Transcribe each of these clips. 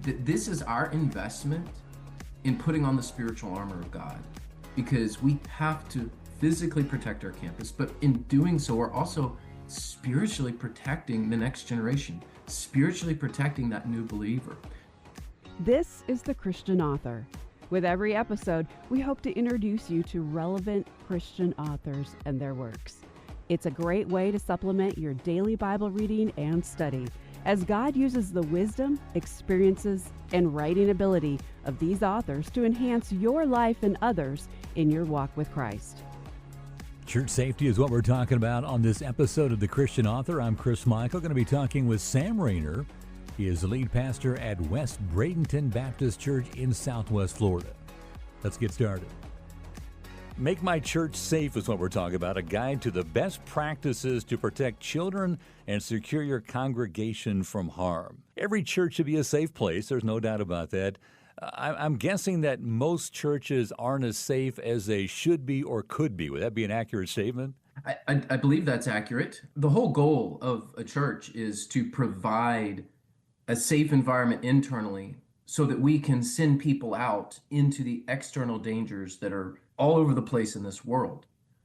This is our investment in putting on the spiritual armor of God, because we have to physically protect our campus, but in doing so, we're also spiritually protecting the next generation, spiritually protecting that new believer. This is The Christian Author. With every episode, we hope to introduce you to relevant Christian authors and their works. It's a great way to supplement your daily Bible reading and study, as God uses the wisdom, experiences, and writing ability of these authors to enhance your life and others in your walk with Christ. Church safety is what we're talking about on this episode of The Christian Author. I'm Chris Michael, going to be talking with Sam Rainer. He is the lead pastor at West Bradenton Baptist Church in Southwest Florida. Let's get started. Make My Church Safe is what we're talking about, a guide to the best practices to protect children and secure your congregation from harm. Every church should be a safe place, there's no doubt about that. I'm guessing that most churches aren't as safe as they should be or could be. Would that be an accurate statement? I believe that's accurate. The whole goal of a church is to provide a safe environment internally so that we can send people out into the external dangers that are all over the place in this world.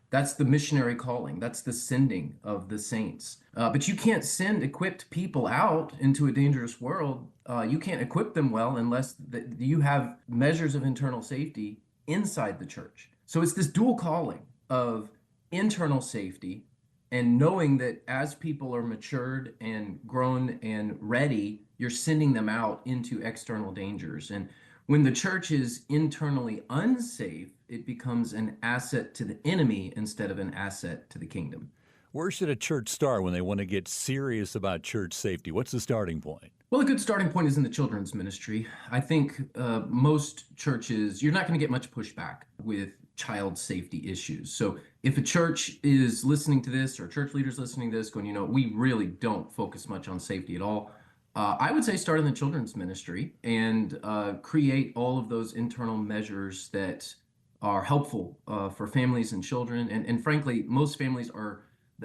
That's the missionary calling. That's the sending of the saints. But you can't send equipped people out into a dangerous world. You can't equip them well unless you have measures of internal safety inside the church. So it's this dual calling of internal safety and knowing that as people are matured and grown and ready, you're sending them out into external dangers. And when the church is internally unsafe, it becomes an asset to the enemy instead of an asset to the kingdom. Where should a church start when they want to get serious about church safety? What's the starting point? Well, a good starting point is in the children's ministry. I think most churches, you're not going to get much pushback with child safety issues. So if a church is listening to this or church leaders listening to this going, we really don't focus much on safety at all, I would say start in the children's ministry and create all of those internal measures that are helpful for families and children. And frankly, most families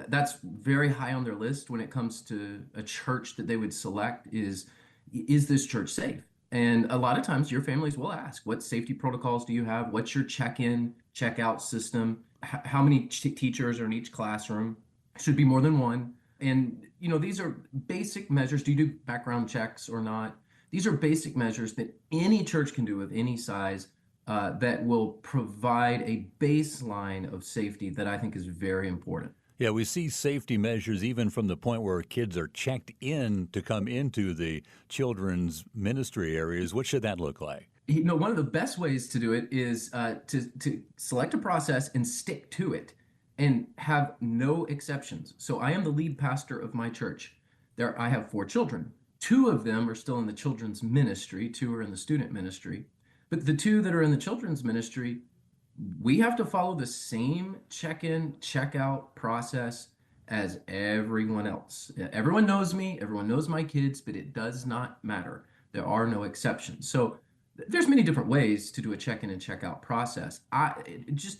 that's very high on their list when it comes to a church that they would select is this church safe? And a lot of times your families will ask, what safety protocols do you have? What's your check-in, check-out system? How many teachers are in each classroom? Should be more than one. And, these are basic measures. Do you do background checks or not? These are basic measures that any church can do of any size that will provide a baseline of safety that I think is very important. Yeah, we see safety measures even from the point where kids are checked in to come into the children's ministry areas. What should that look like? One of the best ways to do it is to select a process and stick to it and have no exceptions. So I am the lead pastor of my church. I have 4 children. 2 of them are still in the children's ministry. 2 are in the student ministry. But the 2 that are in the children's ministry, we have to follow the same check-in, check-out process as everyone else. Everyone knows me, everyone knows my kids, but it does not matter. There are no exceptions. So there's many different ways to do a check-in and check-out process. I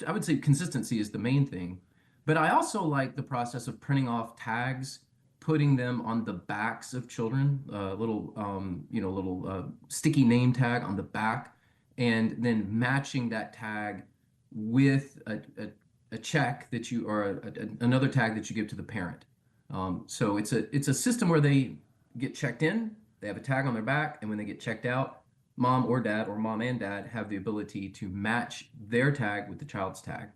would say consistency is the main thing, but I also like the process of printing off tags, putting them on the backs of children, little sticky name tag on the back, and then matching that tag with a check that you or another tag that you give to the parent. So it's a system where they get checked in, they have a tag on their back, and when they get checked out, mom or dad or mom and dad have the ability to match their tag with the child's tag.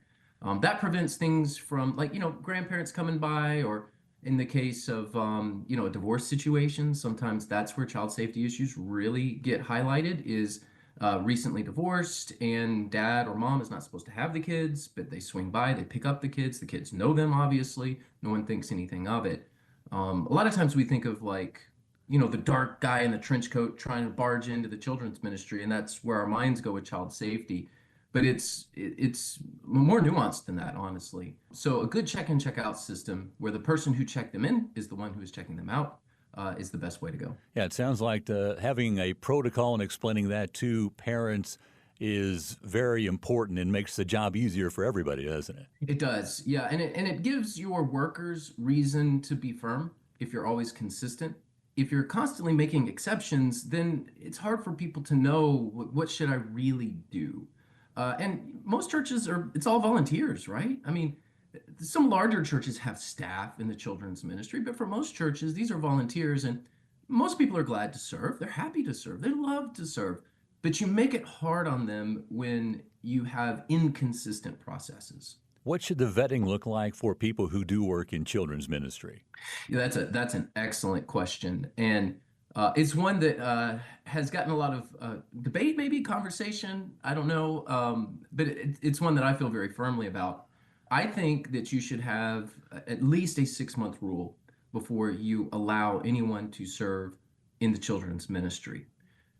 That prevents things from grandparents coming by, or in the case of a divorce situation, sometimes that's where child safety issues really get highlighted is recently divorced and dad or mom is not supposed to have the kids, but they swing by, they pick up the kids know them, obviously, no one thinks anything of it. A lot of times we think of the dark guy in the trench coat trying to barge into the children's ministry, and that's where our minds go with child safety. But it's more nuanced than that, honestly. So a good check-in, check-out system where the person who checked them in is the one who is checking them out is the best way to go. Yeah, it sounds like having a protocol and explaining that to parents is very important and makes the job easier for everybody, doesn't it? It does, yeah. And it gives your workers reason to be firm if you're always consistent. if you're constantly making exceptions, then it's hard for people to know what should I really do. And most churches it's all volunteers, right? I mean, some larger churches have staff in the children's ministry, but for most churches, these are volunteers, and most people are glad to serve. They're happy to serve. They love to serve. But you make it hard on them when you have inconsistent processes. What should the vetting look like for people who do work in children's ministry? Yeah, that's an excellent question, and it's one that has gotten a lot of debate, maybe conversation. I don't know, but it's one that I feel very firmly about. I think that you should have at least a 6-month rule before you allow anyone to serve in the children's ministry.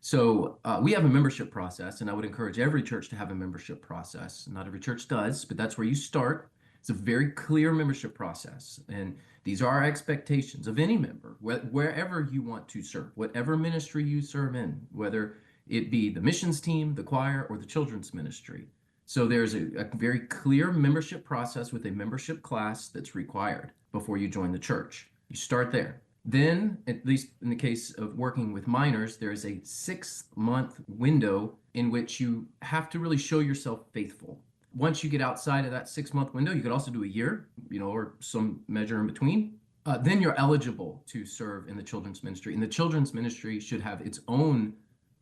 So we have a membership process, and I would encourage every church to have a membership process. Not every church does, but that's where you start. It's a very clear membership process, and these are our expectations of any member, wherever you want to serve, whatever ministry you serve in, whether it be the missions team, the choir, or the children's ministry. So there's a very clear membership process with a membership class that's required before you join the church. You start there. Then, at least in the case of working with minors, there is a 6-month window in which you have to really show yourself faithful. Once you get outside of that 6-month window, you could also do a year, or some measure in between. Then you're eligible to serve in the children's ministry. And the children's ministry should have its own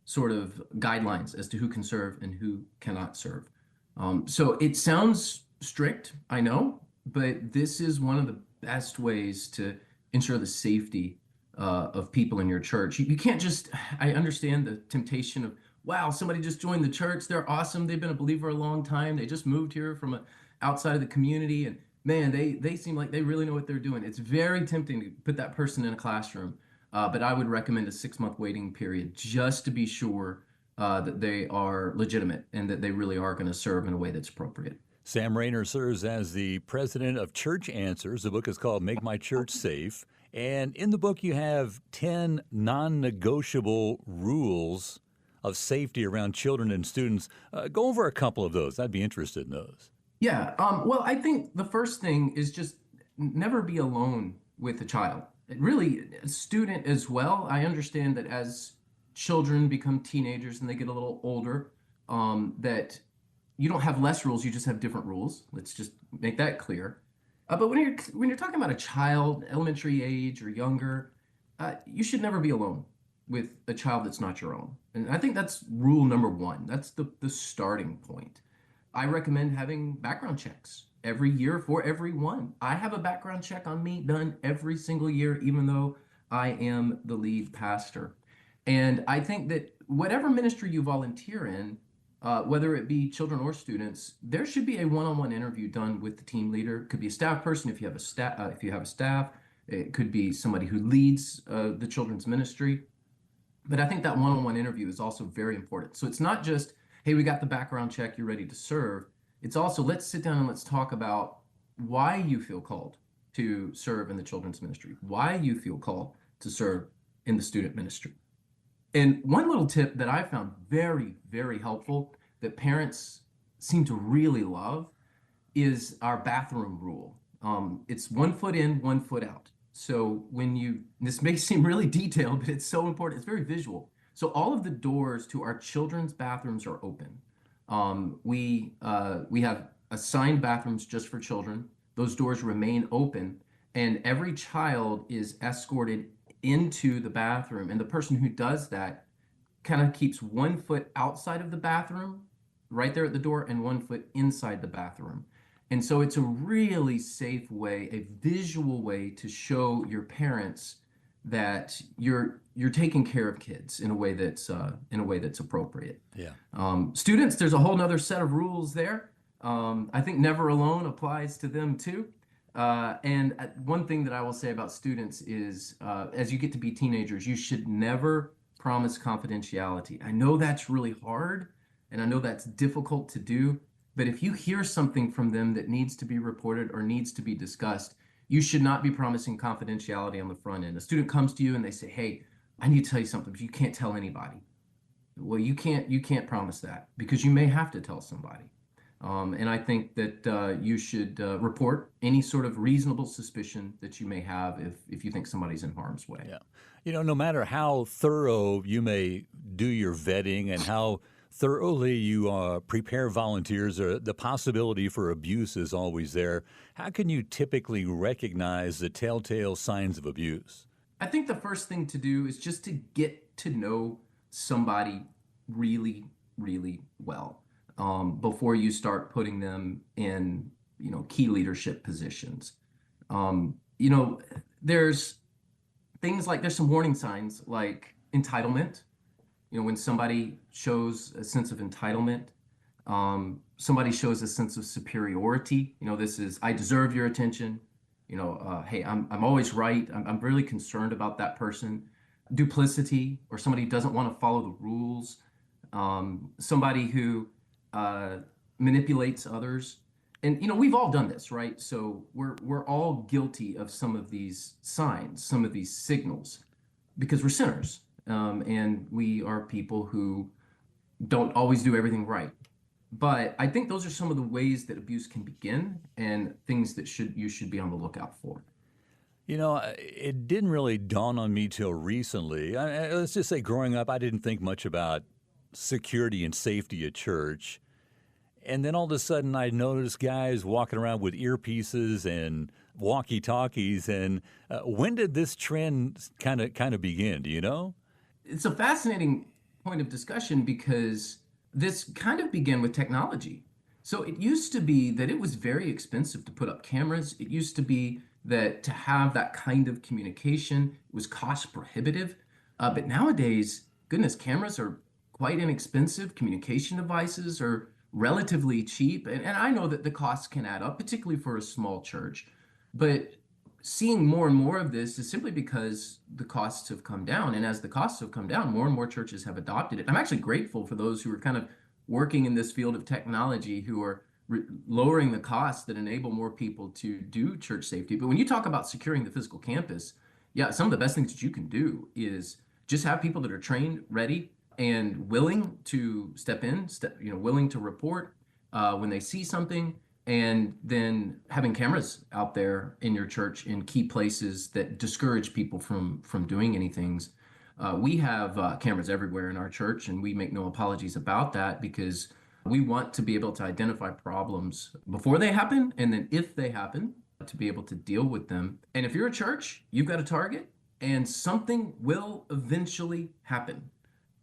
sort of guidelines as to who can serve and who cannot serve. So it sounds strict, I know, but this is one of the best ways to ensure the safety of people in your church. You can't just, I understand the temptation of, wow, somebody just joined the church. They're awesome. They've been a believer a long time. They just moved here from outside of the community. And man, they seem like they really know what they're doing. It's very tempting to put that person in a classroom. But I would recommend a 6-month waiting period just to be sure that they are legitimate and that they really are going to serve in a way that's appropriate. Sam Rainer serves as the president of Church Answers. The book is called Make My Church Safe. And in the book, you have 10 non-negotiable rules of safety around children and students. Go over a couple of those. I'd be interested in those. Yeah. Well, I think the first thing is just never be alone with a child. Really, a student as well. I understand that as children become teenagers and they get a little older, that you don't have less rules, you just have different rules. Let's just make that clear. But when you're talking about a child, elementary age or younger, you should never be alone with a child that's not your own. And I think that's rule number one. That's the starting point. I recommend having background checks every year for everyone. I have a background check on me done every single year, even though I am the lead pastor. And I think that whatever ministry you volunteer in, whether it be children or students, there should be a one-on-one interview done with the team leader. It could be a staff person if you have a staff. It could be somebody who leads the children's ministry. But I think that one-on-one interview is also very important. So it's not just, hey, we got the background check, you're ready to serve. It's also, let's sit down and let's talk about why you feel called to serve in the children's ministry, why you feel called to serve in the student ministry. And one little tip that I found very, very helpful that parents seem to really love is our bathroom rule. It's 1 foot in, 1 foot out. So this may seem really detailed, but it's so important. It's very visual. So all of the doors to our children's bathrooms are open. We have assigned bathrooms just for children. Those doors remain open, and every child is escorted into the bathroom. And the person who does that kind of keeps 1 foot outside of the bathroom, right there at the door, and 1 foot inside the bathroom. And so it's a really safe way, a visual way to show your parents that you're taking care of kids in a way that's appropriate. Yeah. Students, there's a whole nother set of rules there. I think never alone applies to them too. And one thing that I will say about students is, as you get to be teenagers, you should never promise confidentiality. I know that's really hard, and I know that's difficult to do, but if you hear something from them that needs to be reported or needs to be discussed, you should not be promising confidentiality on the front end. A student comes to you and they say, hey, I need to tell you something, but you can't tell anybody. Well, you can't promise that because you may have to tell somebody. And I think that you should report any sort of reasonable suspicion that you may have if you think somebody's in harm's way. Yeah. No matter how thorough you may do your vetting and how thoroughly you prepare volunteers, or the possibility for abuse is always there. How can you typically recognize the telltale signs of abuse? I think the first thing to do is just to get to know somebody really, really well before you start putting them in, key leadership positions. You know, there's things like there's some warning signs like entitlement. When somebody shows a sense of entitlement, somebody shows a sense of superiority. This is, I deserve your attention. Hey, I'm always right. I'm really concerned about that person. Duplicity, or somebody who doesn't want to follow the rules. Somebody who manipulates others. And we've all done this, right? So we're all guilty of some of these signs, some of these signals, because we're sinners, and we are people who don't always do everything right. But I think those are some of the ways that abuse can begin, and things that you should be on the lookout for. It didn't really dawn on me till recently. Let's just say growing up, I didn't think much about security and safety at church. And then all of a sudden, I noticed guys walking around with earpieces and walkie-talkies. And when did this trend kind of begin? Do you know? It's a fascinating point of discussion because this kind of began with technology. So it used to be that it was very expensive to put up cameras. It used to be that to have that kind of communication was cost prohibitive. But nowadays, goodness, cameras are quite inexpensive. Communication devices are relatively cheap. And I know that the costs can add up, particularly for a small church. But seeing more and more of this is simply because the costs have come down. And as the costs have come down, more and more churches have adopted it. I'm actually grateful for those who are kind of working in this field of technology, who are lowering the costs that enable more people to do church safety. But when you talk about securing the physical campus, yeah, some of the best things that you can do is just have people that are trained, ready, and willing to step in, willing to report when they see something, and then having cameras out there in your church in key places that discourage people from doing anything. We have cameras everywhere in our church, and we make no apologies about that because we want to be able to identify problems before they happen, and then if they happen, to be able to deal with them. And if you're a church, you've got a target, and something will eventually happen.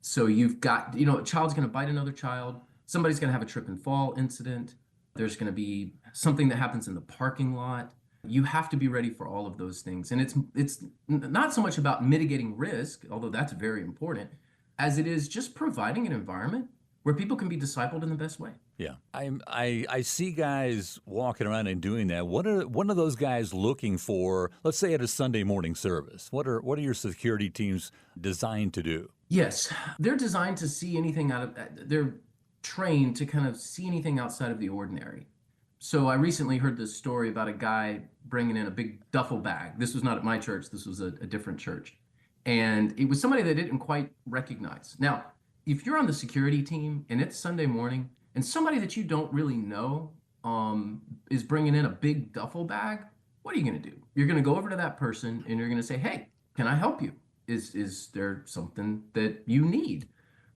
So you've got, a child's going to bite another child. Somebody's going to have a trip and fall incident. There's going to be something that happens in the parking lot. You have to be ready for all of those things. And it's not so much about mitigating risk, although that's very important, as it is just providing an environment where people can be discipled in the best way. Yeah, I see guys walking around and doing that. What are those guys looking for? Let's say at a Sunday morning service. What are your security teams designed to do? Yes, they're designed to see anything they're trained to kind of see anything outside of the ordinary. So I recently heard this story about a guy bringing in a big duffel bag. This was not at my church. This was a different church. And it was somebody they didn't quite recognize. Now, if you're on the security team and it's Sunday morning and somebody that you don't really know is bringing in a big duffel bag, what are you going to do? You're going to go over to that person and you're going to say, hey, can I help you? Is there something that you need?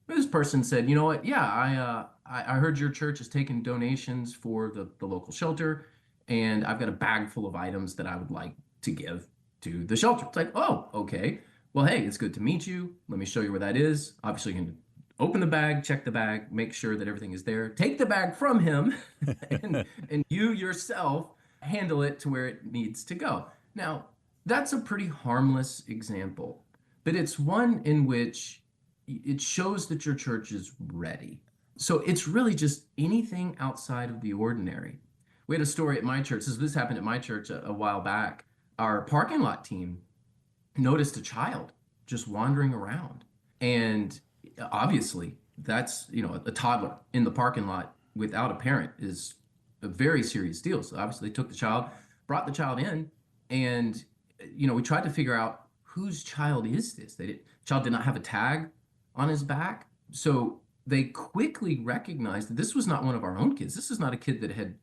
This person said, you know what? Yeah, I heard your church is taking donations for the local shelter, and I've got a bag full of items that I would like to give to the shelter. It's like, oh, okay. Well, hey, it's good to meet you. Let me show you where that is. Obviously, you can open the bag, check the bag, make sure that everything is there. Take the bag from him, and you yourself handle it to where it needs to go. Now, that's a pretty harmless example, but it's one in which it shows that your church is ready. So it's really just anything outside of the ordinary. We had a story at my church. This happened at my church a while back. Our parking lot team noticed a child just wandering around. And obviously, that's, a toddler in the parking lot without a parent is a very serious deal. So obviously, they took the child, brought the child in, and, we tried to figure out whose child is this? The child did not have a tag on his back. So they quickly recognized that this was not one of our own kids. This is not a kid that had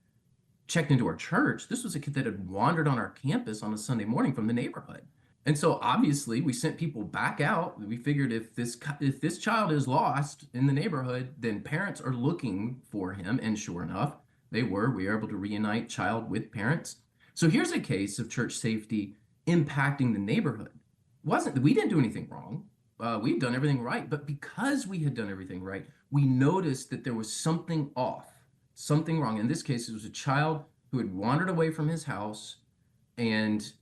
checked into our church. This was a kid that had wandered on our campus on a Sunday morning from the neighborhood. And so obviously we sent people back out. We figured if this child is lost in the neighborhood, then parents are looking for him. And sure enough, they were. We were able to reunite child with parents. So here's a case of church safety impacting the neighborhood. We didn't do anything wrong. We'd done everything right. But because we had done everything right, we noticed that there was something off, something wrong. In this case, it was a child who had wandered away from his house, and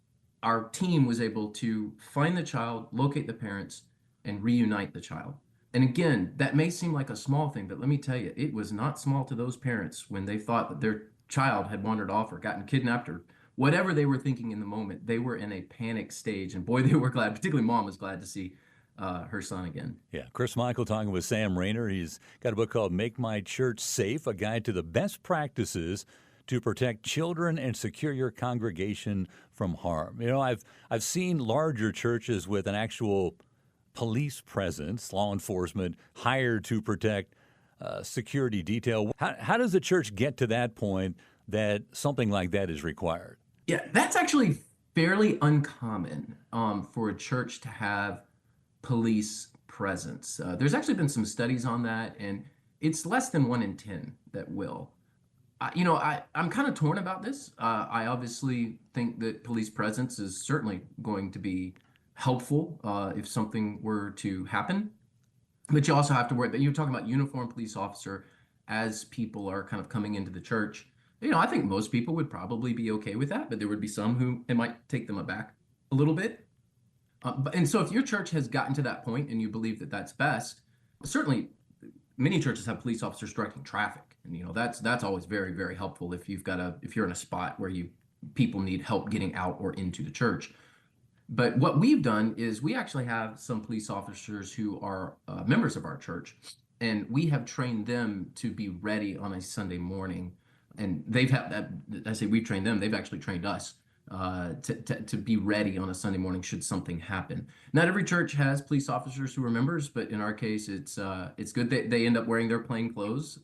our team was able to find the child, locate the parents, and reunite the child. And again, that may seem like a small thing, but let me tell you, it was not small to those parents when they thought that their child had wandered off or gotten kidnapped or whatever they were thinking in the moment. They were in a panic stage, and boy, they were glad. Particularly mom was glad to see her son again. Yeah, Chris Michael talking with Sam Rainer. He's got a book called Make My Church Safe, a guide to the best practices to protect children and secure your congregation from harm. You know, I've seen larger churches with an actual police presence, law enforcement hired to protect security detail. How does the church get to that point that something like that is required? Yeah, that's actually fairly uncommon for a church to have police presence. There's actually been some studies on that, and it's less than 1 in 10 that will. I'm kind of torn about this. I obviously think that police presence is certainly going to be helpful if something were to happen. But you also have to worry that you're talking about uniformed police officer as people are kind of coming into the church. I think most people would probably be okay with that, but there would be some who it might take them aback a little bit. And so if your church has gotten to that point and you believe that that's best, certainly many churches have police officers directing traffic. And that's always very, very helpful if you're in a spot where people need help getting out or into the church. But what we've done is we actually have some police officers who are members of our church, and we have trained them to be ready on a Sunday morning. And I say we've trained them, they've actually trained us to be ready on a Sunday morning should something happen. Not every church has police officers who are members, but in our case, it's good that they end up wearing their plain clothes,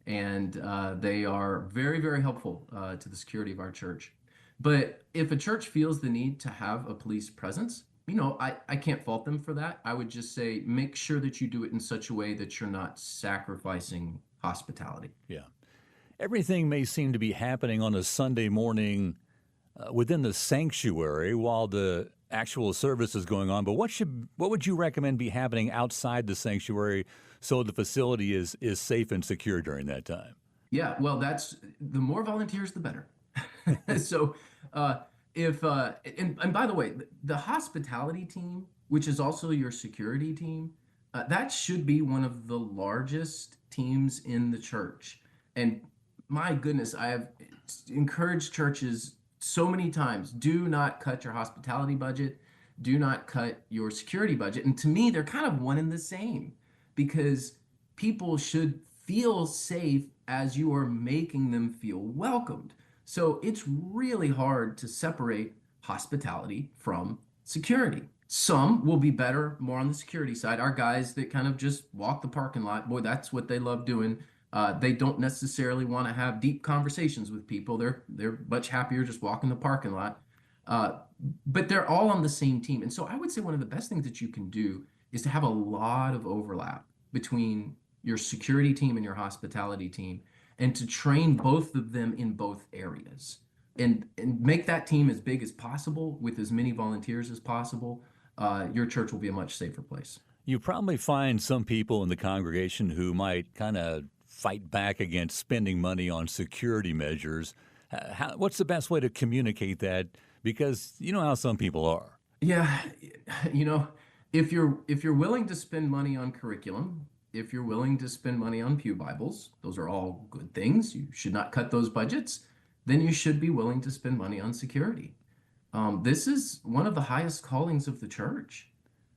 and they are very, very helpful to the security of our church. But if a church feels the need to have a police presence, I can't fault them for that. I would just say make sure that you do it in such a way that you're not sacrificing hospitality. Yeah. Everything may seem to be happening on a Sunday morning within the sanctuary while the actual service is going on, but what would you recommend be happening outside the sanctuary so the facility is safe and secure during that time? Yeah, well, that's the more volunteers, the better. So and by the way, the hospitality team, which is also your security team, that should be one of the largest teams in the church. And my goodness, I have encouraged churches so many times, do not cut your hospitality budget, do not cut your security budget. And to me, they're kind of one and the same, because people should feel safe as you are making them feel welcomed. So it's really hard to separate hospitality from security. Some will be better more on the security side. Our guys that kind of just walk the parking lot, boy, that's what they love doing. They don't necessarily want to have deep conversations with people. They're much happier just walking the parking lot. But they're all on the same team. And so I would say one of the best things that you can do is to have a lot of overlap between your security team and your hospitality team, and to train both of them in both areas, and make that team as big as possible with as many volunteers as possible. Your church will be a much safer place. You probably find some people in the congregation who might kind of fight back against spending money on security measures. What's the best way to communicate that? Because you know how some people are. Yeah, if you're willing to spend money on curriculum, if you're willing to spend money on pew Bibles, those are all good things. You should not cut those budgets. Then you should be willing to spend money on security. This is one of the highest callings of the church,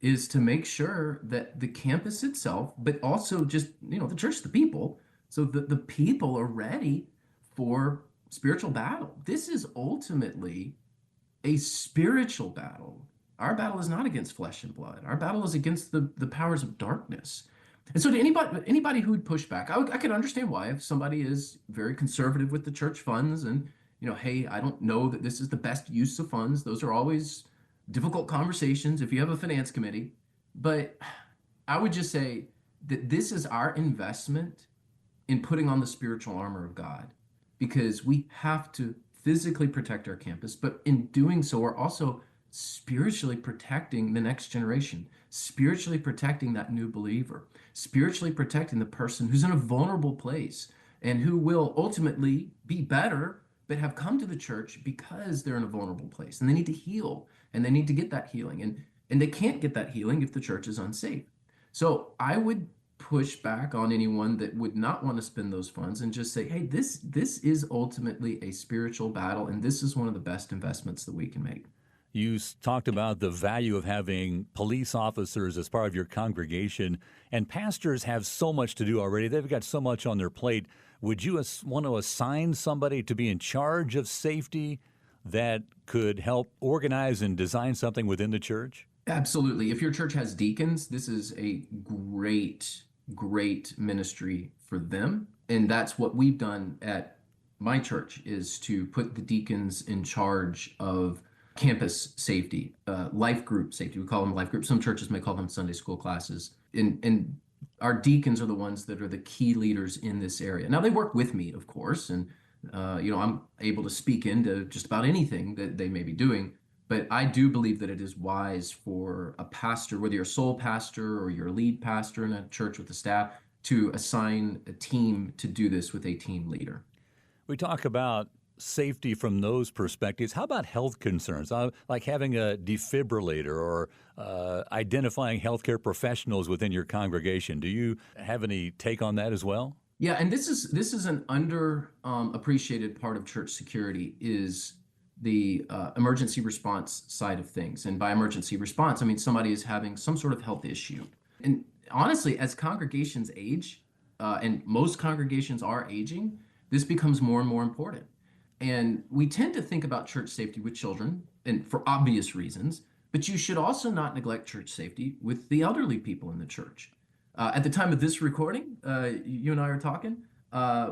is to make sure that the campus itself, but also just, the church, the people, so that the people are ready for spiritual battle. This is ultimately a spiritual battle. Our battle is not against flesh and blood. Our battle is against the powers of darkness. And so to anybody who would push back, I could understand why. If somebody is very conservative with the church funds and, hey, I don't know that this is the best use of funds. Those are always difficult conversations if you have a finance committee. But I would just say that this is our investment in putting on the spiritual armor of God, because we have to physically protect our campus, but in doing so, we're also spiritually protecting the next generation, spiritually protecting that new believer, spiritually protecting the person who's in a vulnerable place and who will ultimately be better, but have come to the church because they're in a vulnerable place and they need to heal and they need to get that healing. And they can't get that healing if the church is unsafe. So I would push back on anyone that would not want to spend those funds and just say, hey, this is ultimately a spiritual battle, and this is one of the best investments that we can make. You talked about the value of having police officers as part of your congregation, and pastors have so much to do already. They've got so much on their plate. Would you want to assign somebody to be in charge of safety that could help organize and design something within the church? Absolutely. If your church has deacons, this is a great ministry for them. And that's what we've done at my church, is to put the deacons in charge of campus safety, life group safety. We call them life groups. Some churches may call them Sunday school classes. And our deacons are the ones that are the key leaders in this area. Now, they work with me, of course, and I'm able to speak into just about anything that they may be doing. But I do believe that it is wise for a pastor, whether you're a sole pastor or you're a lead pastor in a church with a staff, to assign a team to do this with a team leader. We talk about safety from those perspectives. How about health concerns, like having a defibrillator or identifying healthcare professionals within your congregation? Do you have any take on that as well? Yeah, and this is an appreciated part of church security, is the emergency response side of things. And by emergency response, I mean somebody is having some sort of health issue. And honestly, as congregations age, and most congregations are aging, this becomes more and more important. And we tend to think about church safety with children, and for obvious reasons, but you should also not neglect church safety with the elderly people in the church. At the time of this recording, you and I are talking.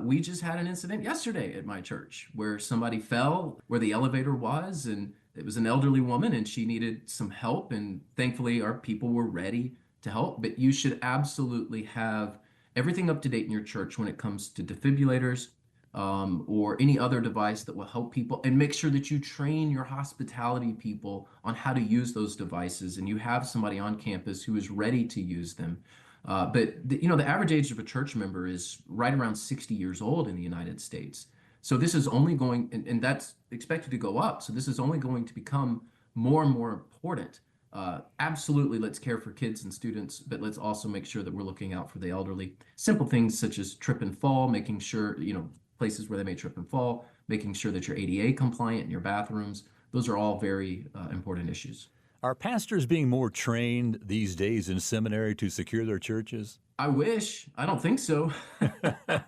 We just had an incident yesterday at my church where somebody fell where the elevator was, and it was an elderly woman and she needed some help. And thankfully, our people were ready to help. But you should absolutely have everything up to date in your church when it comes to defibrillators, or any other device that will help people, and make sure that you train your hospitality people on how to use those devices and you have somebody on campus who is ready to use them. But the average age of a church member is right around 60 years old in the United States. So this is only going, and that's expected to go up. So this is only going to become more and more important. Absolutely, let's care for kids and students, but let's also make sure that we're looking out for the elderly. Simple things such as trip and fall, making sure, places where they may trip and fall, making sure that you're ADA compliant in your bathrooms. Those are all very important issues. Are pastors being more trained these days in seminary to secure their churches? I wish. I don't think so. I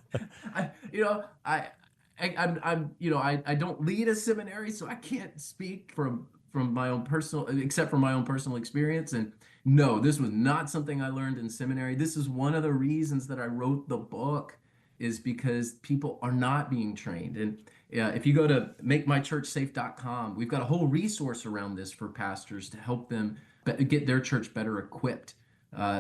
don't lead a seminary, so I can't speak from my own personal, except for my own personal experience. And no, this was not something I learned in seminary. This is one of the reasons that I wrote the book, is because people are not being trained. And if you go to makemychurchsafe.com, we've got a whole resource around this for pastors to help them get their church better equipped.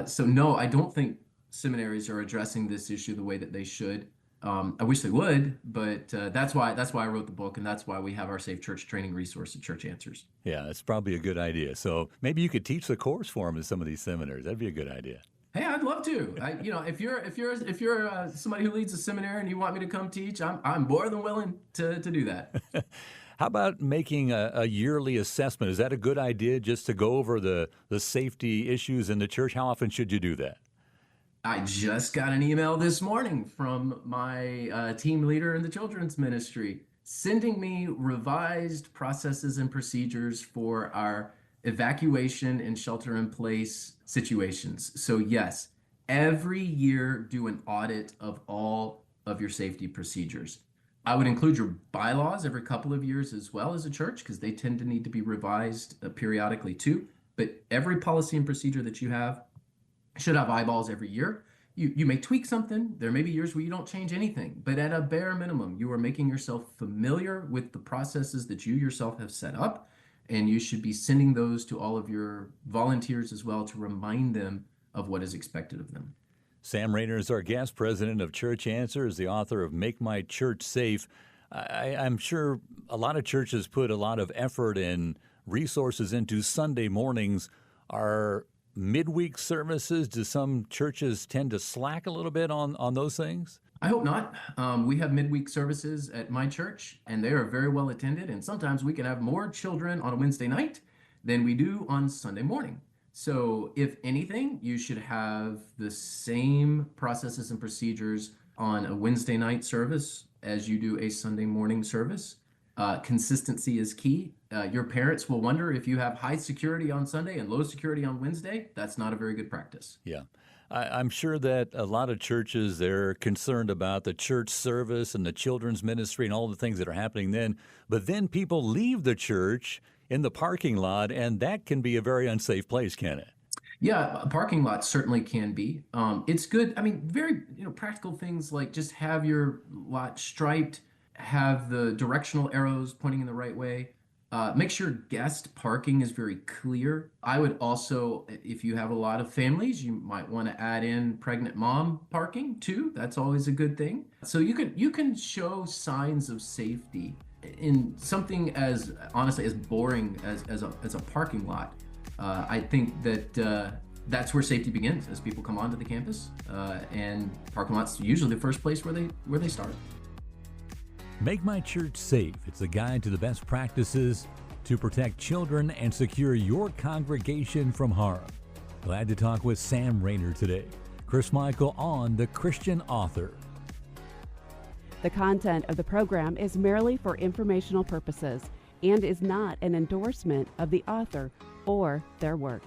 So no, I don't think seminaries are addressing this issue the way that they should. I wish they would, but that's why I wrote the book, and that's why we have our Safe Church training resource at Church Answers. Yeah, that's probably a good idea. So maybe you could teach the course for them in some of these seminaries. That'd be a good idea. Hey, I'd love to. If you're somebody who leads a seminary and you want me to come teach, I'm more than willing to do that. How about making a yearly assessment? Is that a good idea, just to go over the safety issues in the church? How often should you do that? I just got an email this morning from my team leader in the children's ministry sending me revised processes and procedures for our evacuation and shelter-in-place situations. So yes, every year do an audit of all of your safety procedures. I would include your bylaws every couple of years as well as a church, because they tend to need to be revised periodically too. But every policy and procedure that you have should have eyeballs every year. You may tweak something. There may be years where you don't change anything, but at a bare minimum, you are making yourself familiar with the processes that you yourself have set up, and you should be sending those to all of your volunteers as well to remind them of what is expected of them. Sam Rainer is our guest, president of Church Answers, the author of Make My Church Safe. I'm sure a lot of churches put a lot of effort and resources into Sunday mornings. Are midweek services, do some churches tend to slack a little bit on those things? I hope not. We have midweek services at my church, and they are very well attended. And sometimes we can have more children on a Wednesday night than we do on Sunday morning. So, if anything, you should have the same processes and procedures on a Wednesday night service as you do a Sunday morning service. Consistency is key. Your parents will wonder if you have high security on Sunday and low security on Wednesday. That's not a very good practice. Yeah. I'm sure that a lot of churches, they're concerned about the church service and the children's ministry and all the things that are happening then. But then people leave the church in the parking lot, and that can be a very unsafe place, can it? Yeah, parking lots certainly can be. It's good. I mean, very practical things like just have your lot striped, have the directional arrows pointing in the right way. Make sure guest parking is very clear. I would also, if you have a lot of families, you might want to add in pregnant mom parking too. That's always a good thing. So you can show signs of safety in something as honestly as boring as a parking lot. I think that that's where safety begins as people come onto the campus, and parking lots usually the first place where they start. Make My Church Safe. It's a guide to the best practices to protect children and secure your congregation from harm. Glad to talk with Sam Rainer today. Chris Michael on The Christian Author. The content of the program is merely for informational purposes and is not an endorsement of the author or their work.